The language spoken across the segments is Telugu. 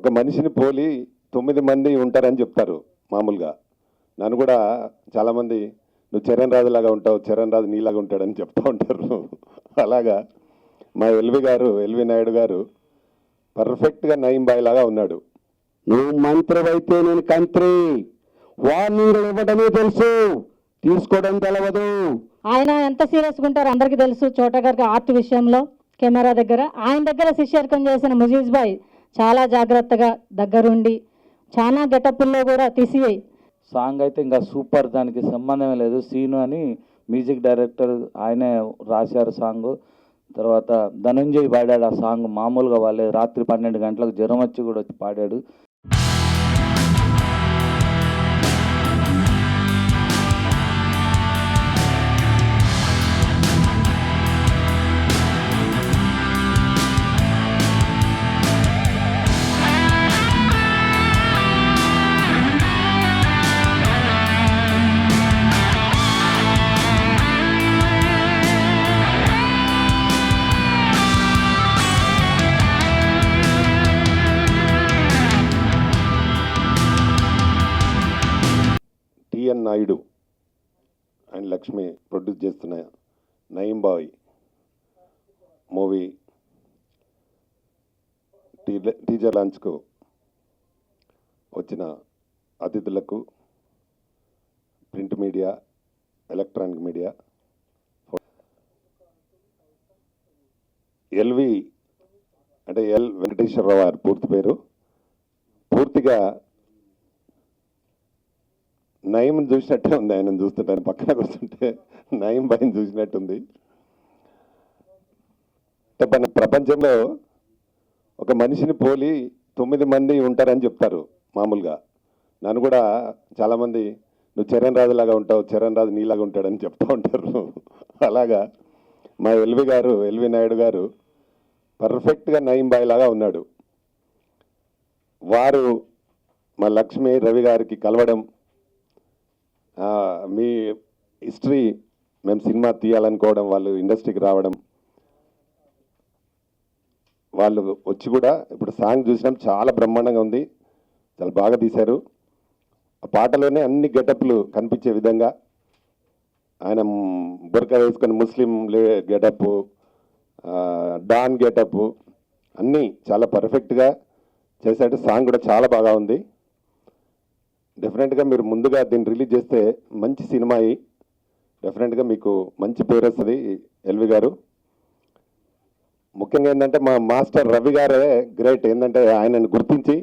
ఒక మనిషిని పోలి 9 మంది ఉంటారని చెప్తారు మామూలుగా. నన్ను కూడా చాలామంది నువ్వు చరణ్ రాజులాగా ఉంటావు, చరణ్ రాజు నీలాగా ఉంటాడని చెప్తూ ఉంటారు. అలాగా మా ఎల్వి నాయుడు గారు పర్ఫెక్ట్గా నయీం బాయ్ లాగా ఉన్నాడు. నువ్వు మంత్రివైతే నేను కంత్రి. వార్నింగ్లు ఇవ్వడమే తెలుసు, తీసుకోవడం తెలవదు. ఆయన ఎంత సీరియస్గా ఉంటారో అందరికీ తెలుసు. చోటా గారికి ఆర్ట్ విషయంలో కెమెరా దగ్గర ఆయన దగ్గర శిష్యర్కం చేసిన ముజీజ్ బాయ్ చాలా జాగ్రత్తగా దగ్గరుండి చాలా గెటప్పుల్లో కూడా తీసి సాంగ్ అయితే ఇంకా సూపర్, దానికి సంబంధమే లేదు. సీను అని మ్యూజిక్ డైరెక్టర్ ఆయనే రాశారు సాంగ్. తర్వాత ధనంజయ్ పాడాడు ఆ సాంగ్, మామూలుగా వాళ్ళే రాత్రి 12 గంటలకు జ్వరం వచ్చి కూడా వచ్చి పాడాడు. TN Naidu and Lakshmi produce చేస్తున్న నయీం బాయ్ మూవీ టీజర్ లాంచ్కు వచ్చిన అతిథులకు, print media, electronic media, LV అంటే ఎల్ వెంకటేశ్వరరావు గారి పూర్తి పేరు. పూర్తిగా నయీంని చూసినట్టే ఉంది. ఆయనను చూస్తుంటే పక్కన కూర్చుంటే నయీం బాయ్ని చూసినట్టుంది. అంటే మన ప్రపంచంలో ఒక మనిషిని పోలి 9 మంది ఉంటారని చెప్తారు మామూలుగా. నన్ను కూడా చాలామంది నువ్వు చరణ్ రాజులాగా ఉంటావు, చరణ్ రాజు నీలాగా ఉంటాడని చెప్తూ ఉంటారు. అలాగా మా ఎల్వి నాయుడు గారు పర్ఫెక్ట్గా నయీం బాయ్ లాగా ఉన్నాడు. వారు మా లక్ష్మి రవి గారికి కలవడం, మీ హిస్టరీ మేము సినిమా తీయాలనుకోవడం, వాళ్ళు ఇండస్ట్రీకి రావడం, వాళ్ళు వచ్చి కూడా ఇప్పుడు సాంగ్ చూసినాం, చాలా బ్రహ్మాండంగా ఉంది, చాలా బాగా తీశారు. ఆ పాటలోనే అన్ని గెటప్లు కనిపించే విధంగా ఆయన బుర్కా వేసుకొని ముస్లిం గెటప్, డాన్ గెటప్ అన్నీ చాలా పర్ఫెక్ట్గా చేశాడు. సాంగ్ కూడా చాలా బాగా ఉంది. డెఫినెట్గా మీరు ముందుగా దీన్ని రిలీజ్ చేస్తే మంచి సినిమా అయ్యి డెఫినెట్గా మీకు మంచి పేరు వస్తుంది ఎల్వి గారు. ముఖ్యంగా ఏంటంటే మా మాస్టర్ రవి గారే గ్రేట్. ఏంటంటే ఆయనను గుర్తించి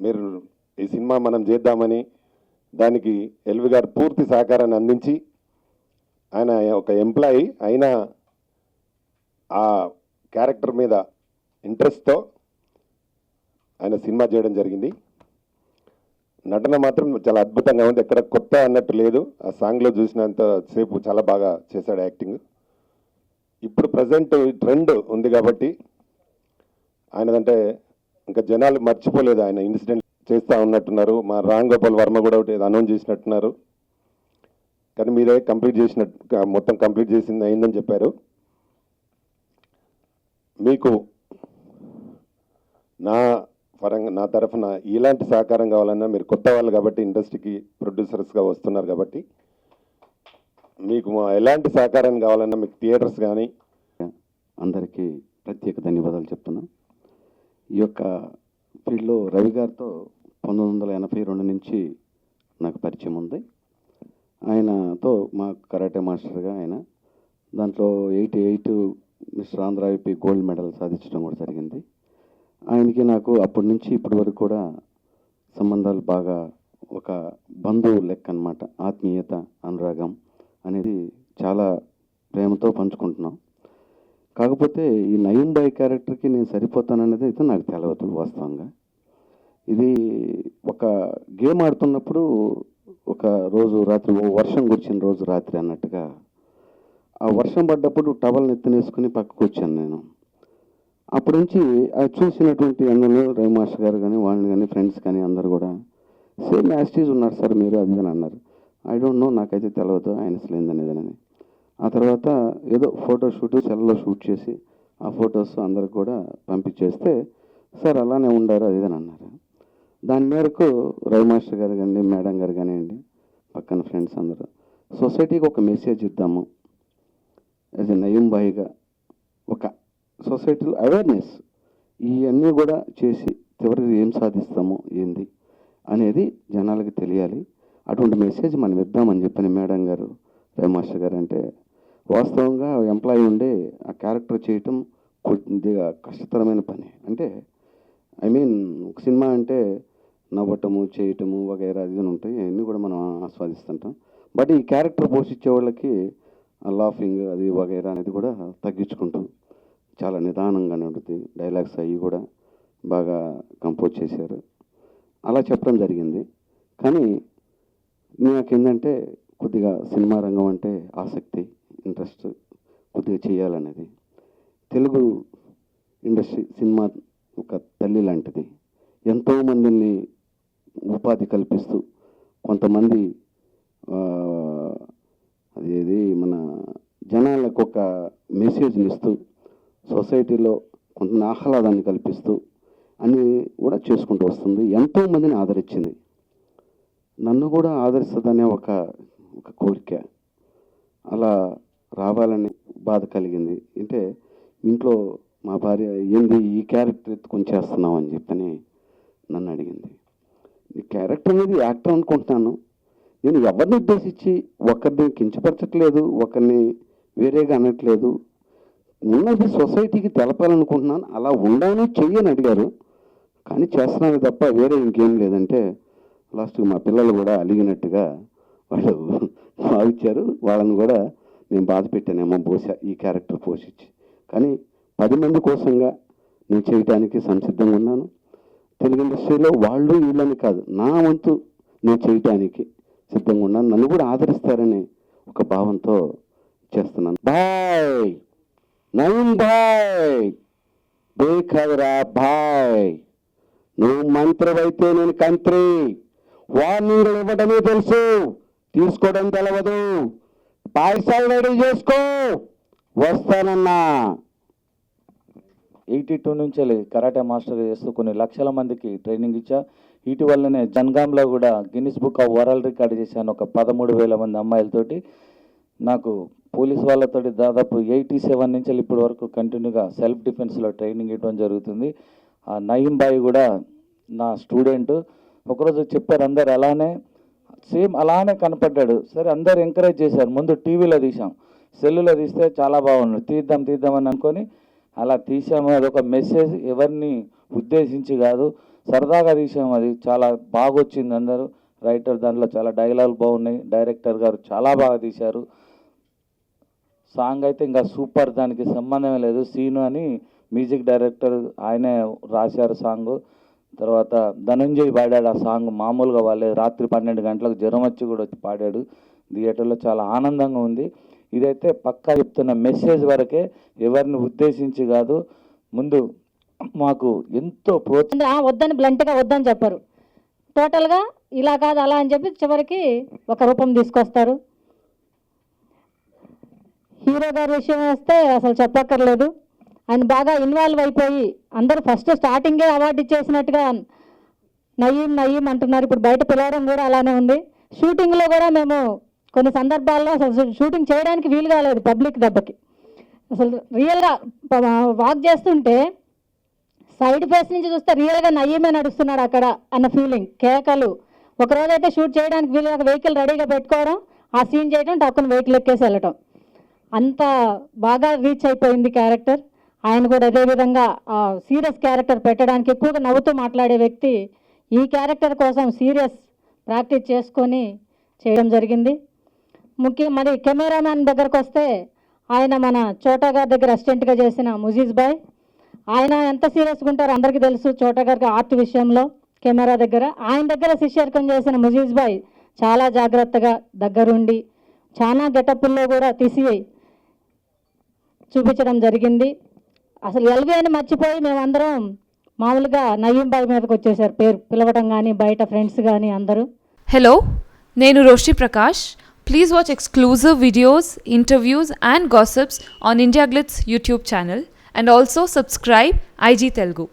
మీరు ఈ సినిమా మనం చేద్దామని దానికి ఎల్వి గారు పూర్తి సహకారాన్ని అందించి, ఆయన ఒక ఎంప్లాయీ అయినా ఆ క్యారెక్టర్ మీద ఇంట్రెస్ట్తో ఆయన సినిమా చేయడం జరిగింది. నటన మాత్రం చాలా అద్భుతంగా ఉంది, ఎక్కడ కొత్త అన్నట్టు లేదు. ఆ సాంగ్లో చూసినంత సేపు చాలా బాగా చేశాడు యాక్టింగ్. ఇప్పుడు ప్రజెంట్ ట్రెండ్ ఉంది కాబట్టి ఆయనదంటే ఇంకా జనాలు మర్చిపోలేదు. ఆయన ఇన్సిడెంట్ చేస్తూ ఉన్నట్టున్నారు. మా రామ్ గోపాల్ వర్మ కూడా ఒకటి అనౌన్స్ చేసినట్టున్నారు. కానీ మీరే కంప్లీట్ చేసినట్టు, మొత్తం కంప్లీట్ చేసింది అయిందని చెప్పారు. మీకు నా తరఫున ఇలాంటి సహకారం కావాలన్నా, మీరు కొత్త వాళ్ళు కాబట్టి ఇండస్ట్రీకి ప్రొడ్యూసర్స్గా వస్తున్నారు కాబట్టి మీకు ఎలాంటి సహకారం కావాలన్నా, మీకు థియేటర్స్ కానీ. అందరికీ ప్రత్యేక ధన్యవాదాలు చెప్తున్నా. ఈ యొక్క ఫీల్డ్లో రవి గారితో 1982 నుంచి నాకు పరిచయం ఉంది. ఆయనతో మా కరాటే మాస్టర్గా ఆయన, దాంట్లో 88 mister Andhra IP gold medal సాధించడం కూడా జరిగింది. ఆయనకి నాకు అప్పటి నుంచి ఇప్పటి వరకు కూడా సంబంధాలు బాగా ఒక బంధువు లెక్క అన్నమాట. ఆత్మీయత, అనురాగం అనేది చాలా ప్రేమతో పంచుకుంటున్నాం. కాకపోతే ఈ నయీం బాయ్ క్యారెక్టర్కి నేను సరిపోతాననేది అయితే నాకు తెలవదు వాస్తవంగా. ఇది ఒక గేమ్ ఆడుతున్నప్పుడు ఒక రోజు రాత్రి, వర్షం కురిచిన రోజు రాత్రి అన్నట్టుగా, ఆ వర్షం పడ్డప్పుడు టవల్ నెత్తినేసుకుని పక్కకు వచ్చాను నేను. అప్పటి నుంచి అది చూసినటువంటి అందరూ రవి మాస్టర్ గారు కానీ, వాళ్ళని కానీ, ఫ్రెండ్స్ కానీ అందరు కూడా సేమ్ యాస్టీజ్ ఉన్నారు సార్ మీరు అది అని అన్నారు. ఐ డోంట్ నో, నాకైతే తెలియదు ఆయన అసలు ఏందనేదని. ఆ తర్వాత ఏదో ఫోటో షూట్ సెల్లో షూట్ చేసి ఆ ఫొటోస్ అందరికి కూడా పంపించేస్తే సార్ అలానే ఉండారు అది అని అన్నారు. దాని మేరకు రవి మాస్టర్ గారు కానీ మేడం గారు కానివ్వండి, పక్కన ఫ్రెండ్స్ అందరూ సొసైటీకి ఒక మెసేజ్ ఇద్దాము యాజ్ ఎ నయం బాయిగా, ఒక సొసైటీలో అవేర్నెస్ ఇవన్నీ కూడా చేసి చివరికి ఏం సాధిస్తామో ఏంది అనేది జనాలకి తెలియాలి, అటువంటి మెసేజ్ మనం ఇద్దామని చెప్పని మేడం గారు, రవి మాస్టర్ గారు. అంటే వాస్తవంగా ఎంప్లాయీ ఉండే ఆ క్యారెక్టర్ చేయటం కొద్దిగా కష్టతరమైన పని. అంటే ఐ మీన్ ఒక సినిమా అంటే నవ్వటము చేయటము వగైరా అది ఉంటాయి, అవన్నీ కూడా మనం ఆస్వాదిస్తుంటాం. బట్ ఈ క్యారెక్టర్ పోషించే వాళ్ళకి లాఫింగ్ అది వగైరా అనేది కూడా తగ్గించుకుంటాం. చాలా నిదానంగానే ఉంటుంది. డైలాగ్స్ అవి కూడా బాగా కంపోజ్ చేశారు. అలా చెప్పడం జరిగింది. కానీ నాకేంటంటే కొద్దిగా సినిమా రంగం అంటే ఆసక్తి, ఇంట్రెస్ట్, కొద్దిగా చేయాలనేది. తెలుగు ఇండస్ట్రీ సినిమా ఒక తల్లి లాంటిది. ఎంతోమందిని ఉపాధి కల్పిస్తూ, కొంతమంది అదేది మన జనాలకు ఒక మెసేజ్ని ఇస్తూ, సొసైటీలో కొంత ఆహ్లాదాన్ని కల్పిస్తూ అన్నీ కూడా చేసుకుంటూ వస్తుంది. ఎంతోమందిని ఆదరించింది. నన్ను కూడా ఆదరిస్తుందనే ఒక కోరిక, అలా రావాలని బాధ కలిగింది. అంటే ఇంట్లో మా భార్య ఏంది ఈ క్యారెక్టర్ ఎత్తుకొని చేస్తున్నావు అని చెప్పని నన్ను అడిగింది. ఈ క్యారెక్టర్ అనేది యాక్టర్ అనుకుంటున్నాను, నేను ఎవరిని ఉద్దేశించి ఒకరిని కించపరచట్లేదు, ఒకరిని వేరేగా అనట్లేదు, ఉన్నది సొసైటీకి తెలపాలనుకుంటున్నాను, అలా ఉండాలని చెయ్యని అడిగారు. కానీ చేస్తున్నాను తప్ప వేరే ఇంకేం లేదంటే లాస్ట్కి మా పిల్లలు కూడా అలిగినట్టుగా వాళ్ళు భావించారు. వాళ్ళని కూడా నేను బాధ పెట్టానేమో బహుశా ఈ క్యారెక్టర్ పోషించి. కానీ 10 మంది కోసంగా నేను చేయటానికి సంసిద్ధంగా ఉన్నాను. తెలుగు ఇండస్ట్రీలో వాళ్ళు వీళ్ళని కాదు, నా వంతు నేను చేయటానికి సిద్ధంగా ఉన్నాను. నన్ను కూడా ఆదరిస్తారని ఒక భావంతో చేస్తున్నాను. బాయ్ నవీన్ బాయ్, బేకాదురా బాయ్, నువ్వు మంత్రమైతే నేను కంత్రి. వార్నింగ్లు ఇవ్వడమే తెలుసు, తీసుకోవడం తెలవదు. పాయసాలు రెడీ చేసుకో, వస్తానన్నా. 82 నుంచి కరాటే మాస్టర్ చేస్తూ కొన్ని లక్షల మందికి ట్రైనింగ్ ఇచ్చా. ఇటీవలనే జన్గాంలో కూడా Guinness book of world record చేశాను. ఒక 13,000 మంది అమ్మాయిలతోటి. నాకు పోలీస్ వాళ్ళతోటి దాదాపు 87 నుంచి ఇప్పటి వరకు కంటిన్యూగా సెల్ఫ్ డిఫెన్స్లో ట్రైనింగ్ ఇవ్వడం జరుగుతుంది. ఆ నయీం బాయ్ కూడా నా స్టూడెంట్. ఒకరోజు చెప్పారు అందరు అలానే, సేమ్ అలానే కనపడ్డాడు. సరే అందరు ఎంకరేజ్ చేశారు. ముందు టీవీలో తీసాం, సెల్లులో తీస్తే చాలా బాగున్నాడు, తీద్దామని అనుకొని అలా తీసాము. అదొక మెసేజ్, ఎవరిని ఉద్దేశించి కాదు, సరదాగా తీసాము. అది చాలా బాగా వచ్చింది. అందరూ రైటర్ దాంట్లో చాలా డైలాగులు బాగున్నాయి. డైరెక్టర్ గారు చాలా బాగా తీశారు. సాంగ్ అయితే ఇంకా సూపర్, దానికి సంబంధమే లేదు. సీను అని మ్యూజిక్ డైరెక్టర్ ఆయనే రాశారు సాంగ్. తర్వాత ధనంజయ్ పాడాడు ఆ సాంగ్. మామూలుగా వాళ్ళే రాత్రి 12 గంటలకు జ్వరం వచ్చి కూడా వచ్చి పాడాడు. థియేటర్లో చాలా ఆనందంగా ఉంది. ఇదైతే పక్కా చెప్తున్న మెసేజ్ వరకే, ఎవరిని ఉద్దేశించి కాదు. ముందు మాకు ఎంతో వద్దని బ్లంట్గా వద్దని చెప్పరు, టోటల్గా ఇలా కాదు అలా అని చెప్పి చివరికి ఒక రూపం తీసుకొస్తారు. హీరో గారి విషయం వస్తే అసలు చెప్పక్కర్లేదు. ఆయన బాగా ఇన్వాల్వ్ అయిపోయి అందరూ ఫస్ట్ స్టార్టింగే అవార్డు ఇచ్చేసినట్టుగా నయీం అంటున్నారు. ఇప్పుడు బయట పిలవడం కూడా అలానే ఉంది. షూటింగ్లో కూడా మేము కొన్ని సందర్భాల్లో అసలు షూటింగ్ చేయడానికి వీలు కాలేదు పబ్లిక్ దెబ్బకి. అసలు రియల్గా వాక్ చేస్తుంటే సైడ్ ఫేస్ నుంచి చూస్తే రియల్గా నయీమే నడుస్తున్నాడు అక్కడ అన్న ఫీలింగ్. కేకలు. ఒకరోజైతే షూట్ చేయడానికి వీలుగా వెహికల్ రెడీగా పెట్టుకోవడం, ఆ సీన్ చేయడం, టక్కున వెహికల్ ఎక్కేసి వెళ్ళటం, అంత బాగా రీచ్ అయిపోయింది క్యారెక్టర్. ఆయన కూడా అదేవిధంగా సీరియస్ క్యారెక్టర్ పెట్టడానికి ఎక్కువగా నవ్వుతూ మాట్లాడే వ్యక్తి. ఈ క్యారెక్టర్ కోసం సీరియస్ ప్రాక్టీస్ చేసుకొని చేయడం జరిగింది. మరి కెమెరామ్యాన్ దగ్గరకు వస్తే ఆయన మన చోటా గారి దగ్గర అసిస్టెంట్గా చేసిన ముజీజ్ బాయ్. ఆయన ఎంత సీరియస్గా ఉంటారో అందరికీ తెలుసు. చోటా గారికి ఆర్ట్ విషయంలో కెమెరా దగ్గర, ఆయన దగ్గర శిష్యర్కం చేసిన ముజీజ్ బాయ్ చాలా జాగ్రత్తగా దగ్గరుండి చాలా గెటప్పుల్లో కూడా తీసి చూపించడం జరిగింది. అసలు ఎల్వి అని మర్చిపోయి మేమందరం మామూలుగా నయీం బాయ్ మీదకి వచ్చేసారు పేరు పిలవడం కానీ, బయట ఫ్రెండ్స్ కానీ అందరూ. హలో, నేను Roshi Prakash. Please watch exclusive videos, interviews and gossips on India Glitz YouTube channel and also subscribe IG Telugu.